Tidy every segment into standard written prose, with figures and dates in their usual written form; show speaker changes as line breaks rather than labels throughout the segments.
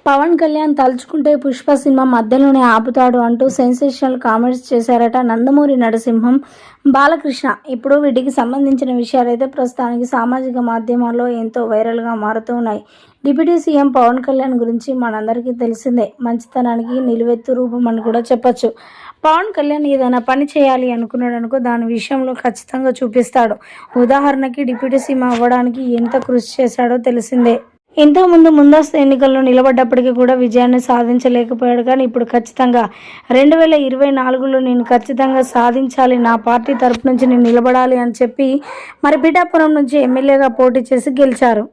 పవన్ కళ్యాణ్ తలుచుకుంటే పుష్ప సినిమా మధ్యలోనే ఆపుతాడు అంటూ సెన్సేషనల్ కామెంట్స్ చేశారట నందమూరి నరసింహం బాలకృష్ణ. ఇప్పుడు వీటికి సంబంధించిన విషయాలైతే ప్రస్తుతానికి సామాజిక మాధ్యమాల్లో ఎంతో వైరల్గా మారుతూ ఉన్నాయి. డిప్యూటీ సీఎం పవన్ కళ్యాణ్ గురించి మనందరికీ తెలిసిందే. మంచితనానికి నిలువెత్తు రూపం అని కూడా చెప్పొచ్చు. పవన్ కళ్యాణ్ ఏదైనా పని చేయాలి అనుకున్నాడనుకో దాని విషయంలో ఖచ్చితంగా చూపిస్తాడు. ఉదాహరణకి డిప్యూటీ సీఎం అవ్వడానికి ఎంత కృషి చేశాడో తెలిసిందే. ఇంతకుముందు ముందస్తు ఎన్నికల్లో నిలబడ్డప్పటికీ కూడా విజయాన్ని సాధించలేకపోయాడు. కానీ ఇప్పుడు ఖచ్చితంగా 2024లో నేను ఖచ్చితంగా సాధించాలి, నా పార్టీ తరపు నుంచి నేను నిలబడాలి అని చెప్పి మరి పిఠాపురం నుంచి ఎమ్మెల్యేగా పోటీ చేసి గెలిచారు.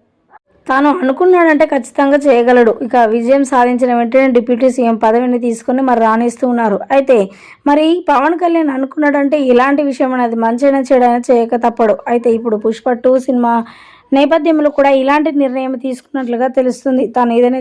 తాను అనుకున్నాడంటే ఖచ్చితంగా చేయగలడు. ఇక విజయం సాధించిన వెంటనే డిప్యూటీ సీఎం పదవిని తీసుకొని మరి రాణిస్తూ ఉన్నారు. అయితే మరి పవన్ కళ్యాణ్ అనుకున్నాడంటే ఇలాంటి విషయం అనేది మంచైనా చెడైనా చేయక తప్పడు. అయితే ఇప్పుడు పుష్ప 2 సినిమా నేపథ్యంలో కూడా ఇలాంటి నిర్ణయం తీసుకున్నట్లుగా తెలుస్తుంది. తాను ఏదైనా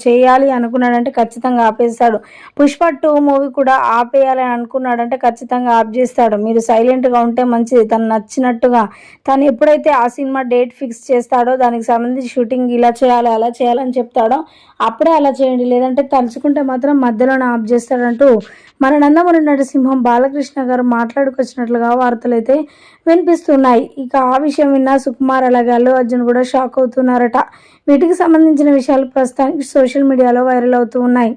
చేయాలి అనుకున్నాడంటే ఖచ్చితంగా ఆపేస్తాడు. పుష్ప 2 మూవీ కూడా ఆపేయాలని అనుకున్నాడంటే ఖచ్చితంగా ఆప్ చేస్తాడు. మీరు సైలెంట్గా ఉంటే మంచిది. తను నచ్చినట్టుగా తను ఎప్పుడైతే ఆ సినిమా డేట్ ఫిక్స్ చేస్తాడో దానికి సంబంధించి షూటింగ్ ఇలా చేయాలి అలా చేయాలని చెప్తాడో అప్పుడే అలా చేయండి, లేదంటే తలుచుకుంటే మాత్రం మధ్యలోనే ఆప్ చేస్తాడంటూ మన నందమూరి నరసింహం బాలకృష్ణ గారు మాట్లాడుకొచ్చినట్లుగా వార్తలు అయితే వినిపిస్తున్నాయి. ఇక ఆ విషయం విన్న సుకుమార్ అలాగే అల్లు అర్జున్ కూడా షాక్ అవుతున్నారట. వీటికి సంబంధించిన విషయాలు ప్రస్తుతానికి సోషల్ మీడియాలో వైరల్ అవుతూ ఉన్నాయి.